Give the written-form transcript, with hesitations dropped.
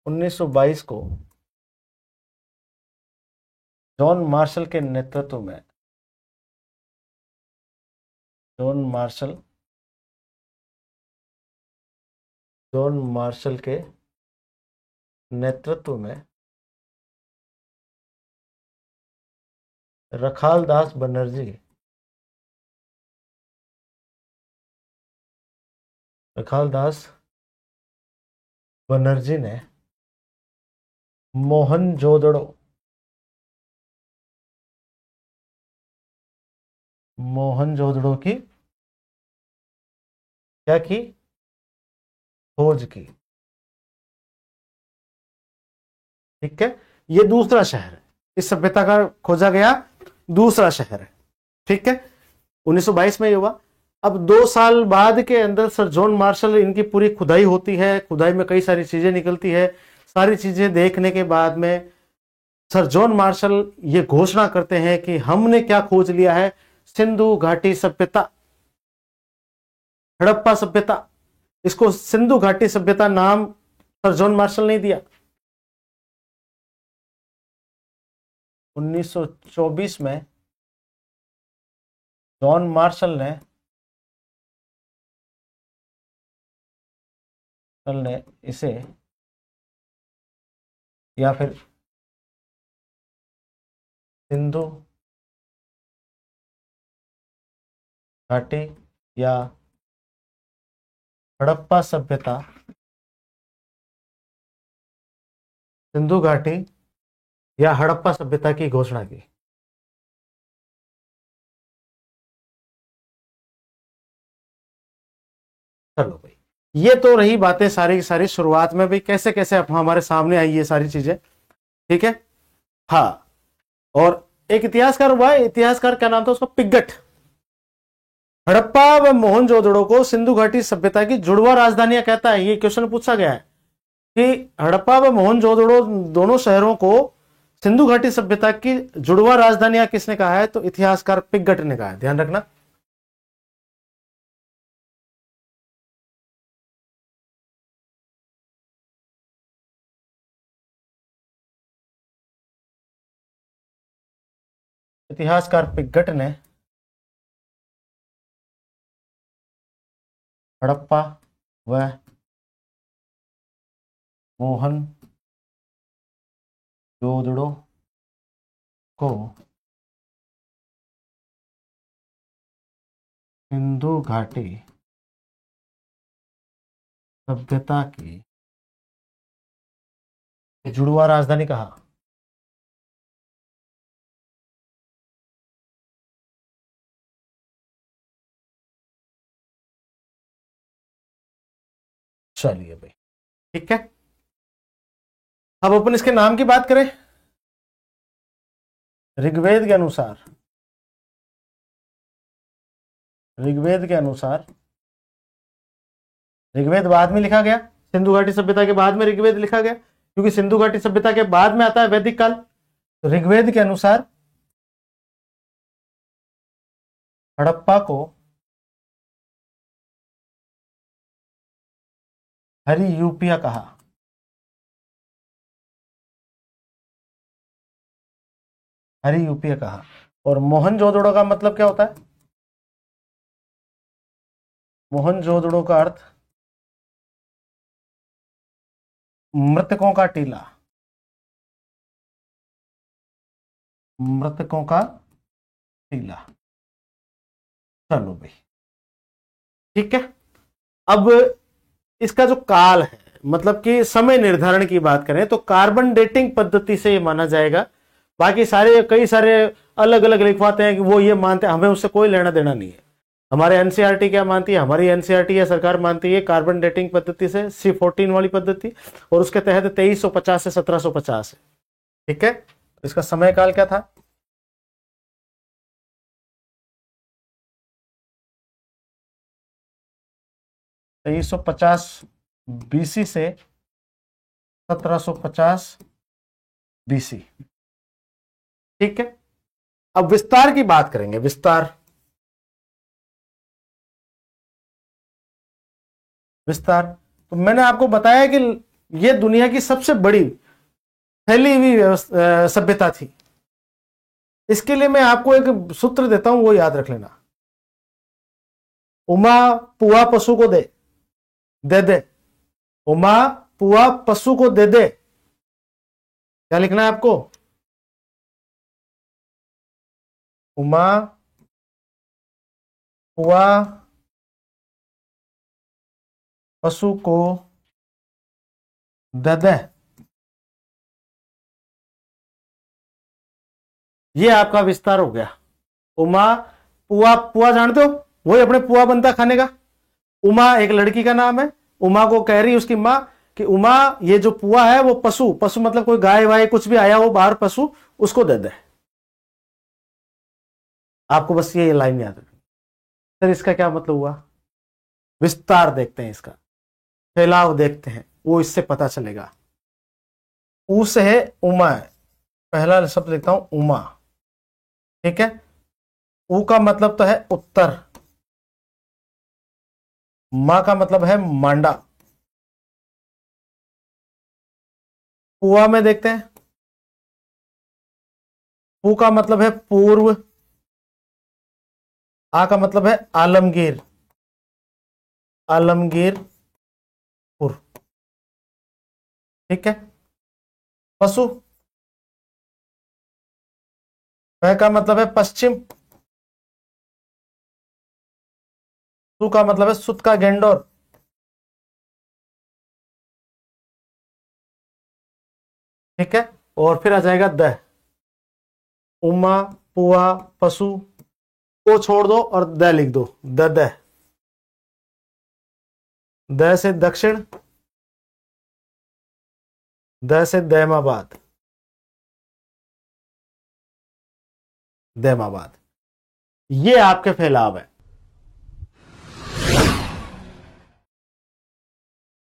1922 को John Marshall के नेतृत्व में जॉन मार्शल के नेतृत्व में रखालदास बनर्जी ने मोहनजोदड़ो की क्या की? खोज की। ठीक है, ये दूसरा शहर है, इस सभ्यता का खोजा गया दूसरा शहर है। ठीक है, 1922 में ये हुआ। अब 2 साल बाद के अंदर सर जॉन मार्शल, इनकी पूरी खुदाई होती है, खुदाई में कई सारी चीजें निकलती है। सारी चीजें देखने के बाद में सर जॉन मार्शल ये घोषणा करते हैं कि हमने क्या खोज लिया है, सिंधु घाटी सभ्यता, हड़प्पा सभ्यता। इसको सिंधु घाटी सभ्यता नाम सर जॉन मार्शल ने दिया। 1924 में जॉन मार्शल ने इसे, या फिर सिंधु घाटी या हड़प्पा सभ्यता, सिंधु घाटी या हड़प्पा सभ्यता की घोषणा की। चलो भाई, ये तो रही बातें सारी की सारी शुरुआत में भी कैसे कैसे अब हमारे सामने आई ये सारी चीजें। ठीक है, हाँ। और एक इतिहासकार हुआ, इतिहासकार क्या नाम था उसका? पिग्गट। हड़प्पा व मोहनजोदड़ो को सिंधु घाटी सभ्यता की जुड़वा राजधानियां कहता है। ये क्वेश्चन पूछा गया है कि हड़प्पा व मोहनजोदड़ो दोनों शहरों को सिंधु घाटी सभ्यता की जुड़वा राजधानियां किसने कहा है? तो इतिहासकार पिग्गट ने कहा है, ध्यान रखना। इतिहासकार पिग्गट ने हड़प्पा व मोहनजोदड़ो को सिंधु घाटी सभ्यता की जुड़वा राजधानी कहा। चलिए भाई, ठीक है। अब अपन इसके नाम की बात करें। ऋग्वेद के अनुसार ऋग्वेद बाद में लिखा गया, सिंधु घाटी सभ्यता के बाद में ऋग्वेद लिखा गया, क्योंकि सिंधु घाटी सभ्यता के बाद में आता है वैदिक काल। तो ऋग्वेद के अनुसार हड़प्पा को हरियूपिया कहा। हरियूपिया कहा। और मोहनजोदड़ो का मतलब क्या होता है? मोहनजोदड़ो का अर्थ मृतकों का टीला। मृतकों का टीला। चलो भाई, ठीक है। अब इसका जो काल है, मतलब कि समय निर्धारण की बात करें तो कार्बन डेटिंग पद्धति से ये माना जाएगा। बाकी सारे कई सारे अलग अलग लिखवाते हैं कि वो ये मानते हैं, हमें उससे कोई लेना देना नहीं है। हमारे एनसीईआरटी क्या मानती है? हमारी एनसीईआरटी या सरकार मानती है कार्बन डेटिंग पद्धति से, C14 वाली पद्धति, और उसके तहत 2350 से 1750 है। ठीक है, इसका समय काल क्या था? (2350 BC से 1750 BC। ठीक है, अब विस्तार की बात करेंगे। विस्तार तो मैंने आपको बताया कि ये दुनिया की सबसे बड़ी फैली हुई सभ्यता थी। इसके लिए मैं आपको एक सूत्र देता हूं, वो याद रख लेना। उमा पुआ पशु को दे दे दे, उमा पुआ पशु को दे दे। क्या लिखना है आपको? उमा पुआ पशु को दे दे। ये आपका विस्तार हो गया। उमा पुआ, पुआ जानते हो, वही अपने पुआ बनता खाने का। उमा एक लड़की का नाम है। उमा को कह रही उसकी मां कि उमा ये जो पुआ है वो पशु, पशु मतलब कोई गाय वाय कुछ भी आया हो बाहर पशु, उसको दे दे। आपको बस ये लाइन याद रखनी। सर इसका क्या मतलब हुआ? विस्तार देखते हैं, इसका फैलाव देखते हैं, वो इससे पता चलेगा। ऊ से है उमा है, पहला शब्द लिखता हूं उमा, ठीक है। ऊ का मतलब तो है उत्तर, मां का मतलब है मांडा। पुआ में देखते हैं, पू का मतलब है पूर्व, आ का मतलब है आलमगीर, आलमगीरपुर, ठीक है। पशु, प का मतलब है पश्चिम, सु का मतलब है सुत का गेंडोर, ठीक है। और फिर आ जाएगा द, उमा पुआ पशु को छोड़ दो और द लिख दो, द द से दक्षिण, द से दैमाबाद, दैमाबाद। ये आपके फैलाव है।